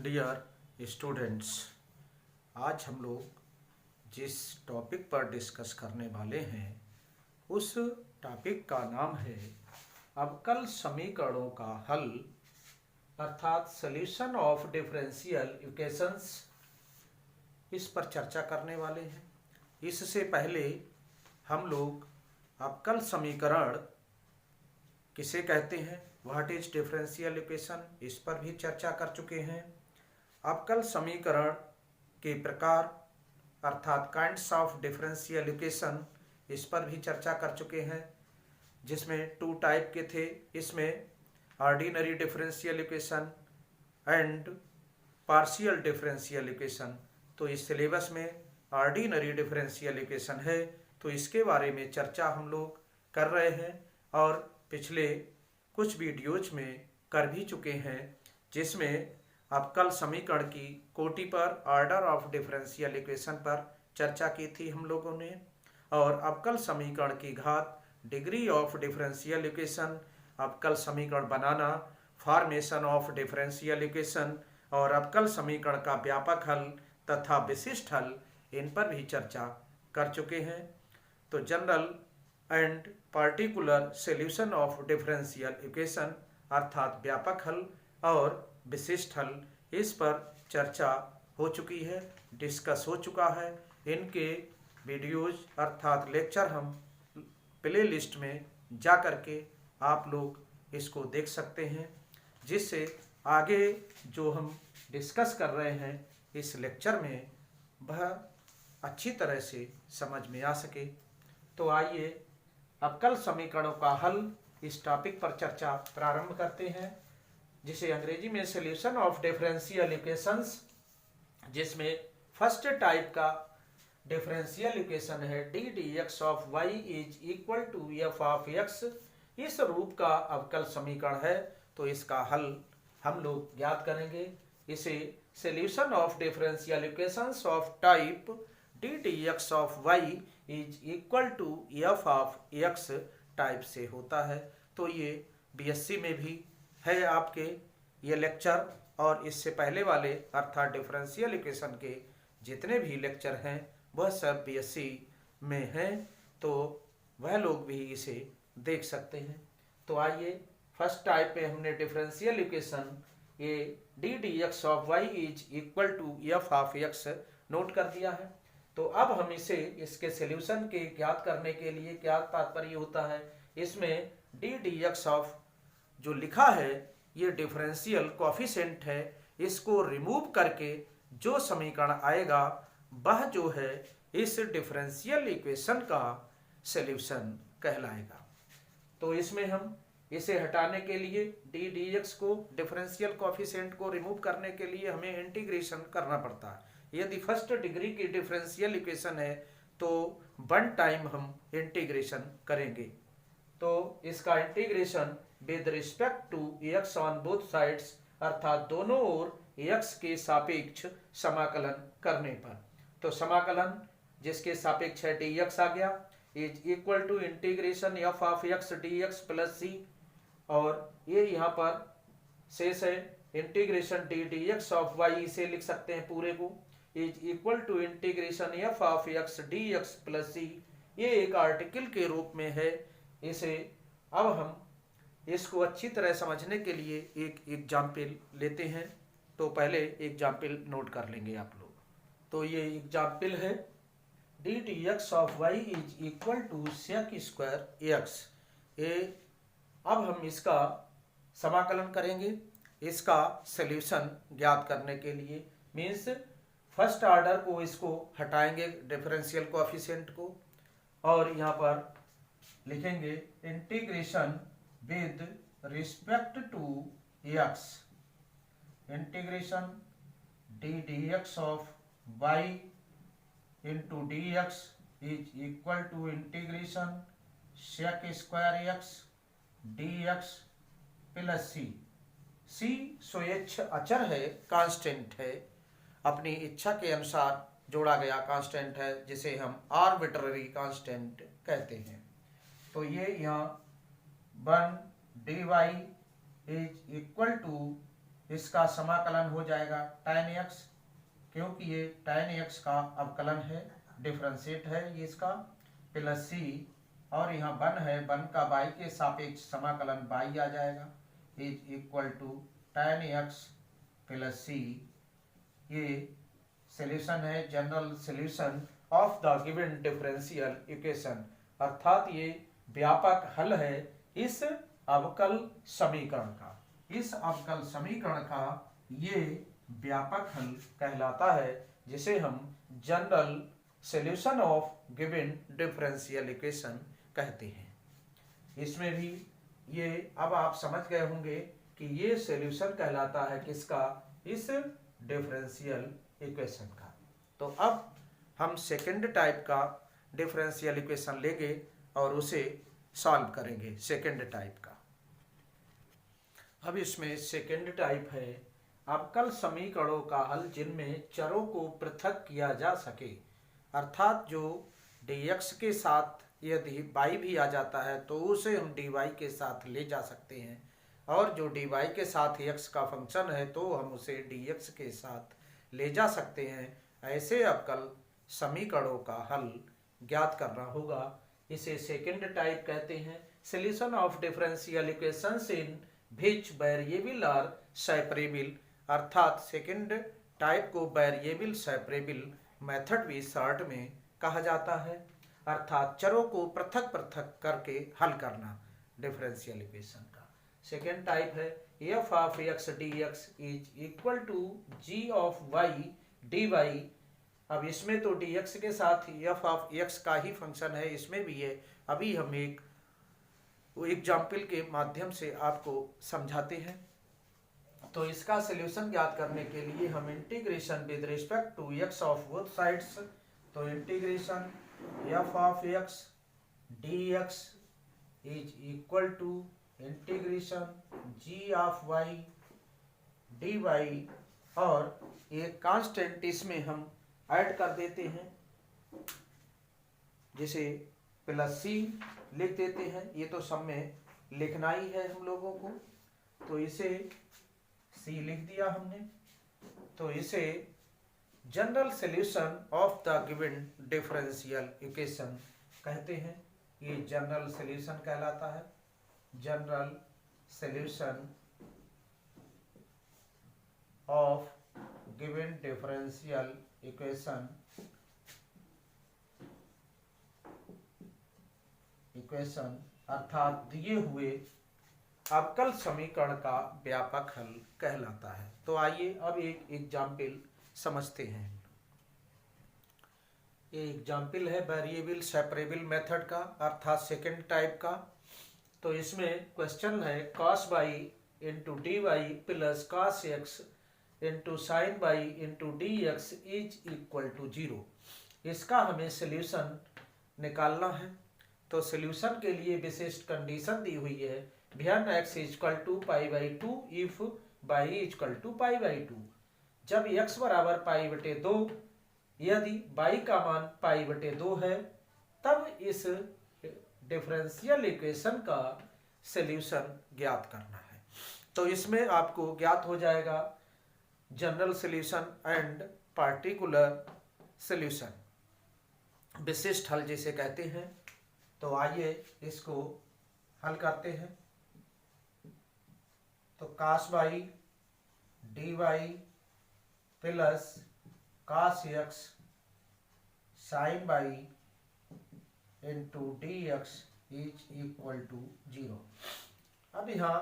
Dear students, आज हम लोग जिस टॉपिक पर डिस्कस करने वाले हैं उस टॉपिक का नाम है अवकल समीकरणों का हल अर्थात सॉल्यूशन ऑफ डिफरेंशियल इक्वेशंस। इस पर चर्चा करने वाले हैं। इससे पहले हम लोग अवकल समीकरण किसे कहते हैं, व्हाट इज डिफरेंशियल इक्वेशन, इस पर भी चर्चा कर चुके हैं। अवकल समीकरण के प्रकार अर्थात काइंड्स ऑफ डिफरेंशियल इक्वेशन, इस पर भी चर्चा कर चुके हैं, जिसमें टू टाइप के थे। इसमें ordinary differential equation and partial differential equation. तो इस सिलेबस में ऑर्डिनरी डिफरेंशियल इक्वेशन है, तो इसके बारे में चर्चा हम लोग कर रहे हैं और पिछले कुछ वीडियोज में कर भी चुके हैं, जिसमें अवकल समीकरण की कोटि पर ऑर्डर ऑफ डिफरेंशियल इक्वेशन पर चर्चा की थी हम लोगों ने, और अवकल समीकरण की घात, डिग्री ऑफ डिफरेंशियल इक्वेशन, अवकल समीकरण बनाना, फॉर्मेशन ऑफ डिफरेंशियल इक्वेशन और अवकल समीकरण का व्यापक हल तथा विशिष्ट हल, इन पर भी चर्चा कर चुके हैं। तो general and particular solution of differential equation अर्थात व्यापक हल और विशिष्ट हल, इस पर चर्चा हो चुकी है, डिस्कस हो चुका है। इनके वीडियोज अर्थात लेक्चर हम प्ले लिस्ट में जा कर के आप लोग इसको देख सकते हैं, जिससे आगे जो हम डिस्कस कर रहे हैं इस लेक्चर में वह अच्छी तरह से समझ में आ सके। तो आइए अवकल समीकरणों का हल इस टॉपिक पर चर्चा प्रारंभ करते हैं, जिसे अंग्रेजी में सॉल्यूशन ऑफ डिफरेंशियल इक्वेशंस, जिसमें फर्स्ट टाइप का डिफरेंशियल इक्वेशन है D D x of Y is equal to F of X. इस रूप का अवकल समीकरण है, तो इसका हल हम लोग ज्ञात करेंगे। इसे solution of differential equations of type D D x of Y is equal to F of X type से होता है। तो ये बीएससी में भी है आपके ये लेक्चर, और इससे पहले वाले अर्थात डिफरेंशियल इक्वेशन के जितने भी लेक्चर हैं वह सब बीएससी में हैं, तो वह लोग भी इसे देख सकते हैं। तो आइए फर्स्ट टाइप पे हमने डिफरेंशियल इक्वेशन ये D D x of Y is equal to F of X note कर दिया है। तो अब हम इसे इसके सॉल्यूशन के ज्ञात करने के लिए क्या तात्पर्य होता है, इसमें डी डी एक्स ऑफ जो लिखा है ये डिफरेंशियल कोएफिशिएंट है, इसको रिमूव करके जो समीकरण आएगा वह जो है इस डिफरेंशियल इक्वेशन का सॉल्यूशन कहलाएगा। तो इसमें हम इसे हटाने के लिए डी डी एक्स को, डिफरेंशियल कोएफिशिएंट को रिमूव करने के लिए हमें इंटीग्रेशन करना पड़ता है। यदि फर्स्ट डिग्री की डिफरेंशियल इक्वेशन है तो वन टाइम हम इंटीग्रेशन करेंगे। तो इसका integration with respect to X on both sides अर्थात दोनों ओर एक्स के सापेक्ष समाकलन करने पर, तो समाकलन जिसके सापेक्ष है डी एक्स आ गया, is equal to integration f of x d x plus c, और ये यहाँ पर शेष है integration d D x of y, इसे लिख सकते हैं पूरे को, is equal to integration f of x d x plus c. ये एक आर्टिकल के रूप में है। इसे अब हम इसको अच्छी तरह समझने के लिए एक एग्जाम्पल लेते हैं। तो पहले एग्जाम्पल नोट कर लेंगे आप लोग। तो ये एग्जाम्पल है D D x of Y is equal to sec square X. ये अब हम इसका समाकलन करेंगे, इसका सॉल्यूशन ज्ञात करने के लिए। मीन्स फर्स्ट ऑर्डर को इसको हटाएंगे डिफरेंशियल कोएफिशिएंट को, और यहाँ पर लिखेंगे integration with respect to x, integration d D x of y into D x is equal to integration sec square x d x plus c. C स्वयच्छ अचर है, कांस्टेंट है, अपनी इच्छा के अनुसार जोड़ा गया कांस्टेंट है, जिसे हम आर्बिट्ररी कांस्टेंट कहते हैं। तो ये यहाँ 1 dy इज इक्वल टू इसका समाकलन हो जाएगा tan x, क्योंकि ये tan x का अवकलन है, डिफरेंशिएट है ये इसका, प्लस c, और यहाँ 1 है, 1 का y के सापेक्ष समाकलन y आ जाएगा, is equal to tan x plus c। ये सॉल्यूशन है, general solution of the given differential equation, अर्थात ये व्यापक हल है इस अवकल समीकरण का। इस अवकल समीकरण का ये व्यापक हल कहलाता है, जिसे हम general solution of given differential equation कहते हैं। इसमें भी ये अब आप समझ गए होंगे कि ये सॉल्यूशन कहलाता है किसका, इस डिफरेंशियल इक्वेशन का। तो अब हम सेकंड टाइप का डिफरेंशियल इक्वेशन लेंगे और उसे सॉल्व करेंगे, सेकंड टाइप का। अब इसमें सेकंड टाइप है अवकल समीकरणों का हल जिनमें चरों को पृथक किया जा सके, अर्थात जो dx के साथ यदि y भी आ जाता है तो उसे हम dy के साथ ले जा सकते हैं, और जो dy के साथ x का फंक्शन है तो हम उसे dx के साथ ले जा सकते हैं। ऐसे अवकल समीकरणों का हल ज्ञात करना होगा, इसे सेकंड टाइप कहते हैं। Solution of differential equations in which variable are separable, अर्थात सेकंड टाइप को वेरिएबल सेपरेबल मेथड भी शॉर्ट में कहा जाता है, अर्थात चरों को पृथक पृथक करके हल करना डिफरेंशियल इक्वेशन का। सेकंड टाइप है f of x dx is equal to g of y dy। अब इसमें तो dx के साथ f ऑफ x का ही फंक्शन है, इसमें भी है। अभी हम एक एग्जाम्पल के माध्यम से आपको समझाते हैं। तो इसका सॉल्यूशन ज्ञात करने के लिए हम integration with respect to x of both sides, तो integration f of x dx is equal to integration g of y dy, और एक कांस्टेंट इसमें हम ऐड कर देते हैं, जिसे प्लस c लिख देते हैं। ये तो सब में लिखना ही है हम लोगों को, तो इसे c लिख दिया हमने। तो इसे general solution of the given differential equation कहते हैं। ये जनरल सॉल्यूशन कहलाता है, general solution of given differential equation अर्थात दिए हुए अवकल समीकरण का व्यापक हल कहलाता है। तो आइए अब एक एग्जाम्पल समझते हैं। ये एग्जाम्पल है वेरिएबल सेपरेबल मेथड का, अर्थात सेकंड टाइप का। तो इसमें क्वेश्चन है cos y into D Y plus cos x into sine Y into D x is equal to 0। इसका हमें सॉल्यूशन निकालना है। तो सॉल्यूशन के लिए विशिष्ट कंडीशन दी हुई है, ध्यान x equal to pi by 2 if y equal to pi by 2। जब x बराबर पाई बटे 2, यदि y का मान पाई बटे 2 है, तब इस डिफरेंशियल इक्वेशन का सॉल्यूशन ज्ञात करना है। तो इसमें आपको ज्ञात हो जाएगा general solution and particular solution, विशिष्ट हल जिसे कहते हैं। तो आइए इसको हल करते हैं। तो cos y dy plus cos x sin y into D x is equal to 0। अब यहाँ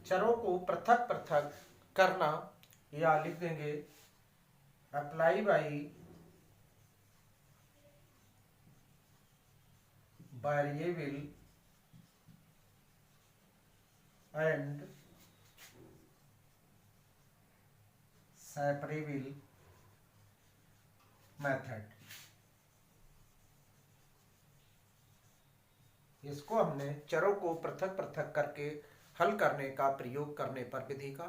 चरों को पृथक पृथक करना, या लिख देंगे apply by variable and separable method. इसको हमने चरों को पृथक पृथक करके हल करने का प्रयोग करने पर विधि का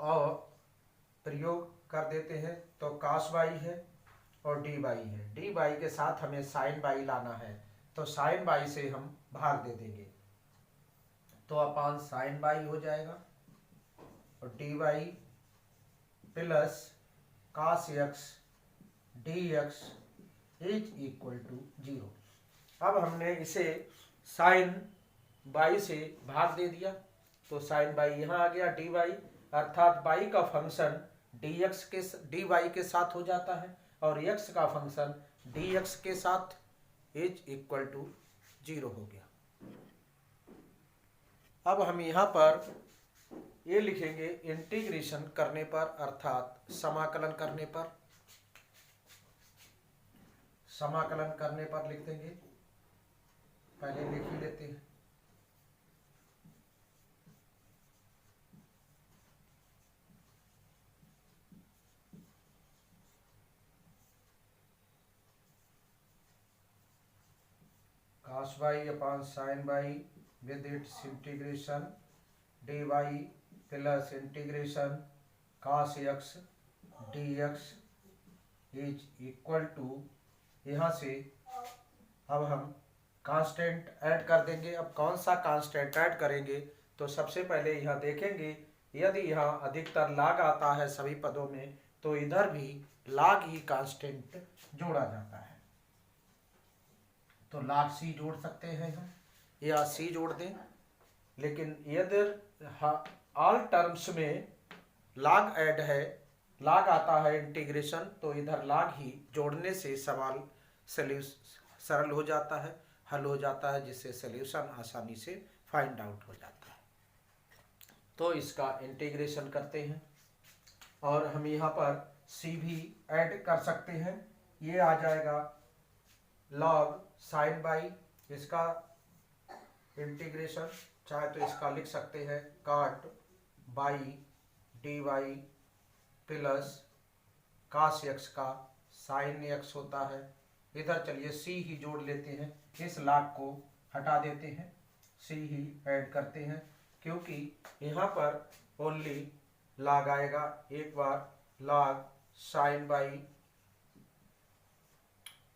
और प्रयोग कर देते हैं। तो cos y है और dy है, dy के साथ हमें sin y लाना है, तो sin y से हम भाग दे देंगे, तो अपान sin y हो जाएगा। और D Y plus cos x dx is equal to 0। अब हमने इसे साइन बाई से भाग दे दिया, तो साइन बाई यहाँ आ गया डी वाई, अर्थात बाई का फंक्शन डी वाई के साथ हो जाता है और x का फंक्शन dx के साथ इज इक्वल टू 0 हो गया। अब हम यहाँ पर ये लिखेंगे इंटीग्रेशन करने पर, अर्थात समाकलन करने पर, समाकलन करने पर लिख देंगे। पहले लिख ही लेते हैं। cos y upon sin y with its integration dy plus integration cos x dx is equal to, यहाँ से अब हम कांस्टेंट ऐड कर देंगे। अब कौन सा कांस्टेंट ऐड करेंगे, तो सबसे पहले यहाँ देखेंगे, यदि यहाँ अधिकतर लाग आता है सभी पदों में, तो इधर भी लाग ही कांस्टेंट जोड़ा जाता है। तो लाग सी जोड़ सकते हैं हम, या सी जोड़ दें, लेकिन यदि ऑल टर्म्स में लाग ऐड है, लाग आता है इंटीग्रेशन, तो इधर लाग ही जोड़ने से सवाल सरल हो जाता है, हल हो जाता है, जिससे सॉल्यूशन आसानी से फाइंड आउट हो जाता है। तो इसका इंटीग्रेशन करते हैं और हम यहाँ पर सी भी ऐड कर सकते हैं। ये आ जाएगा log साइन बाई, इसका इंटीग्रेशन चाहे तो इसका लिख सकते हैं cot Y D Y plus cos x का sin x होता है। इधर चलिए सी ही जोड़ लेते हैं, इस लाग को हटा देते हैं, सी ही ऐड करते हैं, क्योंकि यहाँ पर ओनली लाग आएगा। एक बार log sine by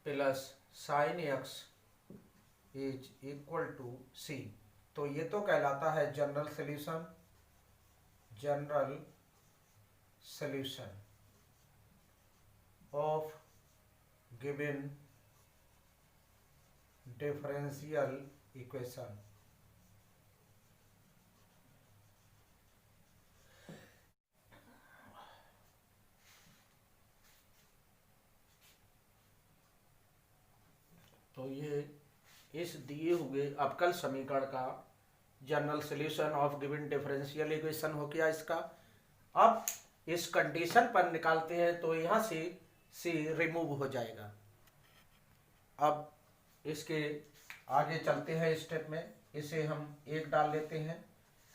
plus sine x is equal to c. तो ये तो कहलाता है general solution, general solution of given differential equation. तो ये इस दिए हुए अवकल समीकरण का general solution of given differential equation हो गया इसका। अब इस कंडीशन पर निकालते हैं, तो यहाँ से सी रिमूव हो जाएगा। अब इसके आगे चलते हैं स्टेप में, इसे हम एक डाल लेते हैं।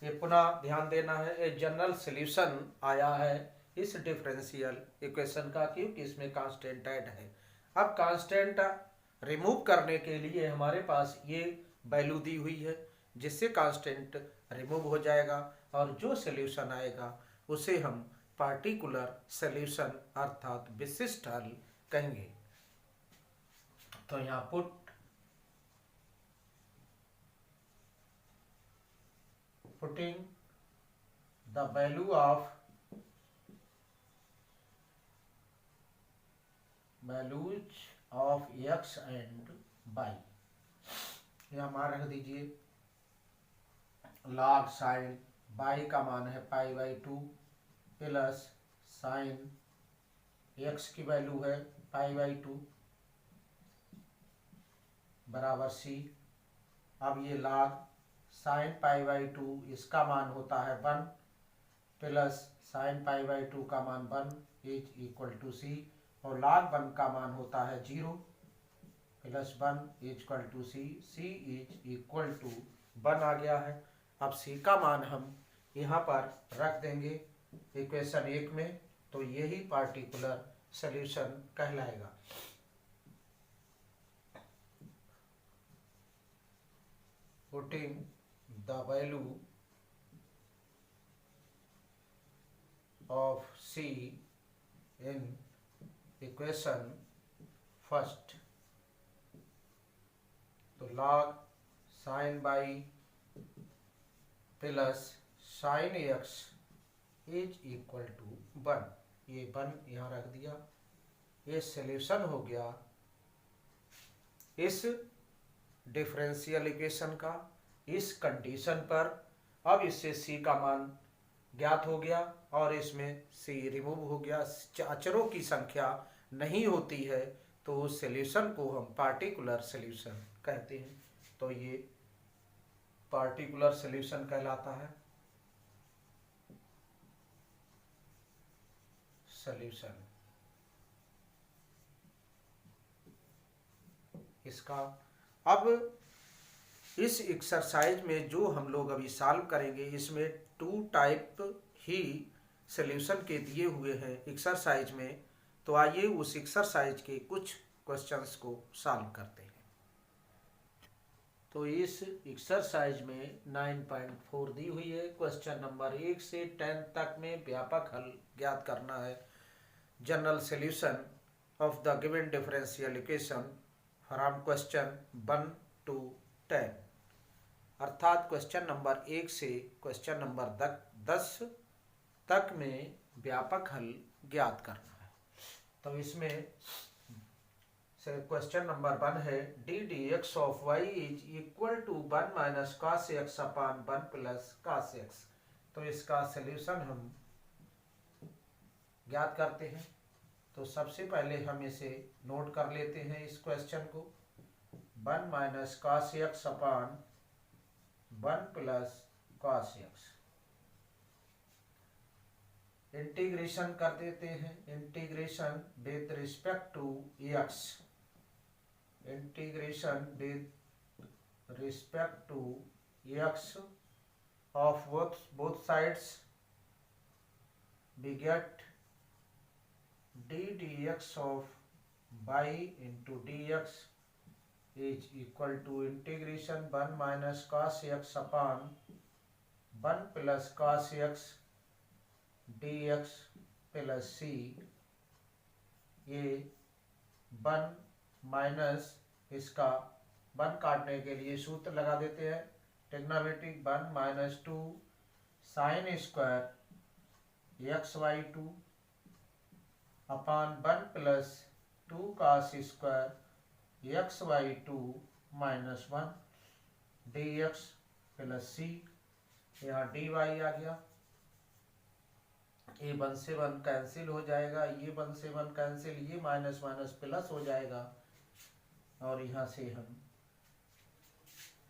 ये पुनः ध्यान देना है, ये जनरल सॉल्यूशन आया है इस डिफरेंशियल इक्वेशन का, क्योंकि इसमें कांस्टेंट ऐड है। अब कांस्टेंट रिमूव करने के लिए हमारे पास ये वैल्यू दी हुई है, जिससे कांस्टेंट रिमूव हो जाएगा और जो सॉल्यूशन आएगा उसे हम पार्टिकुलर सॉल्यूशन अर्थात विशिष्ट हल कहेंगे। तो यहाँ putting the value of values of X and Y, यह मान रख दीजिए। log साइन बाई का मान है पाई बाई 2 प्लस साइन एक्स की वैल्यू है पाई बाई 2 बराबर सी। अब ये log साइन पाई बाई 2 इसका मान होता है 1 प्लस साइन पाई बाई 2 का मान 1 इज इक्वल टू सी, और log 1 का मान होता है 0 plus 1 is equal to C, C is equal to 1 आ गया है। अब सी का मान हम यहाँ पर रख देंगे इक्वेशन 1 में, तो यही पार्टिकुलर सॉल्यूशन कहलाएगा। Putting the value of C in equation first, तो log sine by plus sine x is equal to 1। ये 1 यहाँ रख दिया। ये सॉल्यूशन हो गया इस डिफरेंशियल इक्वेशन का इस कंडीशन पर। अब इससे c का मान ज्ञात हो गया और इसमें c रिमूव हो गया। अचरों की संख्या नहीं होती है तो उस सॉल्यूशन को हम पार्टिकुलर सॉल्यूशन कहते हैं। तो ये पार्टिकुलर सॉल्यूशन कहलाता है। सॉल्यूशन इसका। अब इस एक्सरसाइज में जो हम लोग अभी सॉल्व करेंगे इसमें 2 टाइप ही सॉल्यूशन के दिए हुए हैं एक्सरसाइज में। तो आइए उस एक्सरसाइज के कुछ क्वेश्चंस को सॉल्व करते हैं। तो इस एक्सरसाइज में 9.4 दी हुई है। क्वेश्चन नंबर 1 से 10 तक में व्यापक हल ज्ञात करना है। General solution of the given differential equation from question 1 to 10, अर्थात क्वेश्चन नंबर 1 से क्वेश्चन नंबर 10 तक में व्यापक हल ज्ञात करना है। तो इसमें से क्वेश्चन नंबर 1 है D D x of Y is equal to 1 minus cos X upon 1 plus cos X. तो इसका सॉल्यूशन हम ज्ञात करते हैं। तो सबसे पहले हम इसे नोट कर लेते हैं इस क्वेश्चन को। 1 minus cos X upon 1 plus cos X. Integration कर देते हैं। Integration with respect to x. Integration with respect to X of both sides we get d dx of y into dx is equal to integration 1 minus cos x upon 1 plus cos x dx plus c। ये 1 minus इसका 1 काटने के लिए सूत्र लगा देते हैं trigonometric. 1 minus 2 sine square x Y 2 upon 1 plus 2 cos square x Y 2 minus 1 d x plus c. यहाँ डी वाई आ गया। ये 1 से 1 कैंसिल हो जाएगा। ये 1 से 1 कैंसिल, ये माइनस माइनस प्लस हो जाएगा। और यहाँ से हम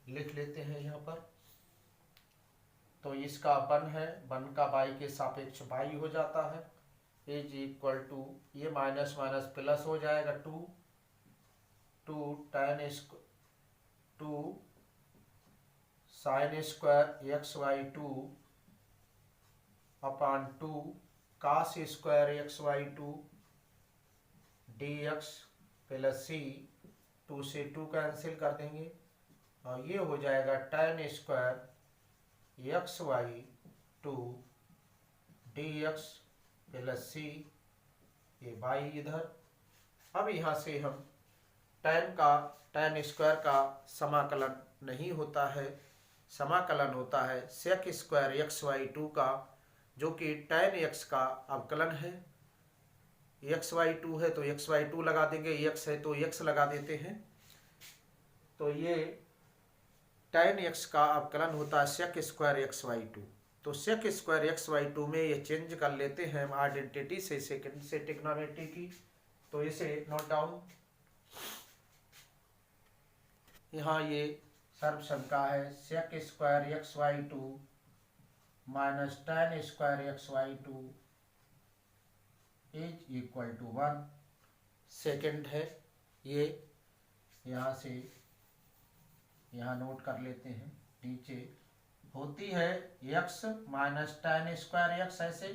लिख लेते हैं यहाँ पर। तो इसका 1 है, 1 का y के सापेक्ष y हो जाता है। इज इक्वल टू ये माइनस माइनस प्लस हो जाएगा 2 tan 2 sine square x Y 2 upon 2 cos square x Y 2 d x plus c. 2 से 2 कैंसिल कर देंगे और ये हो जाएगा tan square x Y 2 d x plus c. ये वाई इधर। अब यहाँ से हम tan स्क्वायर का समाकलन नहीं होता है, समाकलन होता है सेक स्क्वायर एक्स वाई 2 का, जो कि tan x का अवकलन है। एक्स वाई 2 है तो एक्स वाई 2 लगा देंगे, x है तो x लगा देते हैं। तो ये tan x का अवकलन होता है सेक स्क्वायर एक्स वाई 2। तो सेक स्क्वायर एक्स वाई 2 में ये चेंज कर लेते हैं हम आइडेंटिटी से सेकंड से ट्रिग्नोमेट्री की। तो इसे नोट डाउन। यहाँ ये सर्वसंख्या है sec square x Y 2 minus tan square x Y 2 is equal to 1। Second है ये, यहाँ से यहाँ नोट कर लेते हैं। नीचे होती है x minus tan square x ऐसे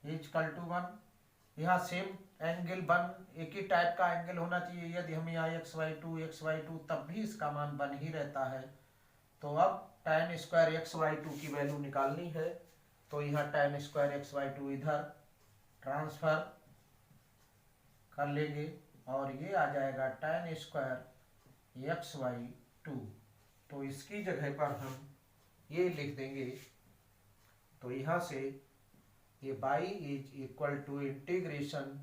इक्वल टू 1। यहाँ सेम एंगल 1 एक ही टाइप का एंगल होना चाहिए। यदि हम यहाँ एक्स वाई 2 तब भी इसका मान 1 ही रहता है। तो अब tan स्क्वायर एक्स वाई 2 की वैल्यू निकालनी है। तो यहाँ tan स्क्वायर एक्स वाई 2 इधर ट्रांसफर कर लेंगे और ये आ जाएगा tan स्क्वायर एक्स वाई 2। तो इसकी जगह पर हम ये लिख देंगे तो यहाँ से ये y is equal to integration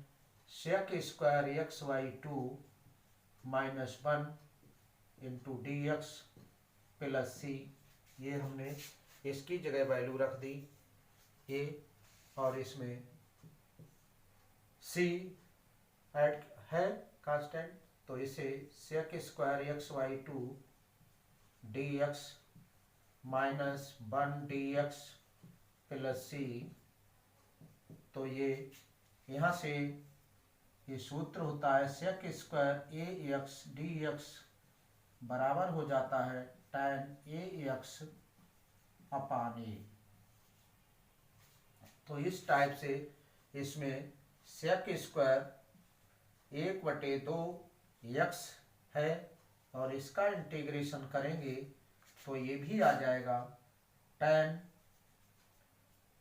sec square x by two minus 1 into D x plus c. ये हमने इसकी जगह वैल्यू रख दी ए और इसमें सी ऐड है कांस्टेंट, तो इसे sec square x by two d x minus 1 d x plus c. तो ये यहाँ से ये सूत्र होता है sec square a x d x बराबर हो जाता है tan ए एक्स अपान ए। तो इस टाइप से इसमें सेक स्क्वायर 1/2 एक्स है और इसका इंटीग्रेशन करेंगे तो ये भी आ जाएगा tan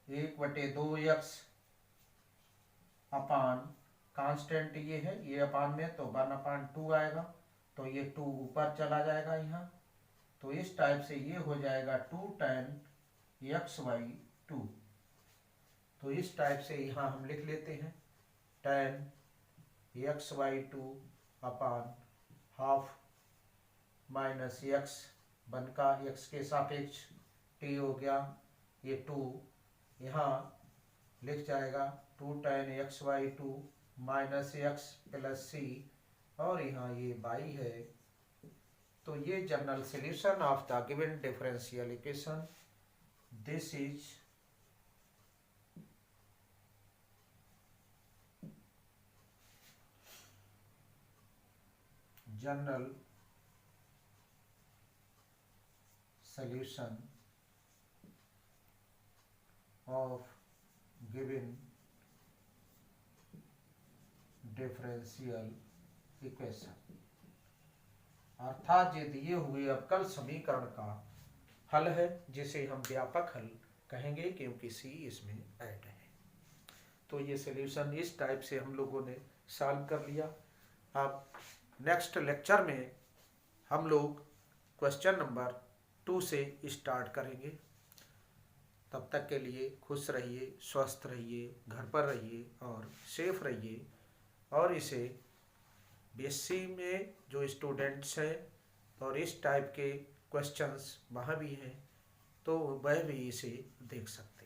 1/2 एक्स अपान कांस्टेंट ये है, ये अपान में तो 1/2 आएगा, तो ये 2 ऊपर चला जाएगा यहाँ। तो इस टाइप से ये हो जाएगा 2 tan एक्स वाई 2। तो इस टाइप से यहाँ हम लिख लेते हैं tan एक्स वाई 2 अपान हाफ माइनस एक्स 1 का एक्स के सापेक्ष टी हो गया, ये 2 यहाँ लिख जाएगा 2 tan x Y 2 minus x plus c और यहाँ ये बाई है। तो ये general solution of the given differential equation, this is general solution of given differential equation। अर्थात ये दिए हुए अवकल समीकरण का हल है, जिसे हम व्यापक हल कहेंगे क्योंकि सी इसमें ऐड है। तो ये सॉल्यूशन इस टाइप से हम लोगों ने सॉल्व कर लिया। अब नेक्स्ट लेक्चर में हम लोग क्वेश्चन नंबर 2 से स्टार्ट करेंगे। तब तक के लिए खुश रहिए, स्वस्थ रहिए, घर पर रहिए और सेफ रहिए। और इसे बीएससी में जो स्टूडेंट्स हैं और इस टाइप के क्वेश्चंस वहाँ भी हैं, तो वह भी इसे देख सकते हैं।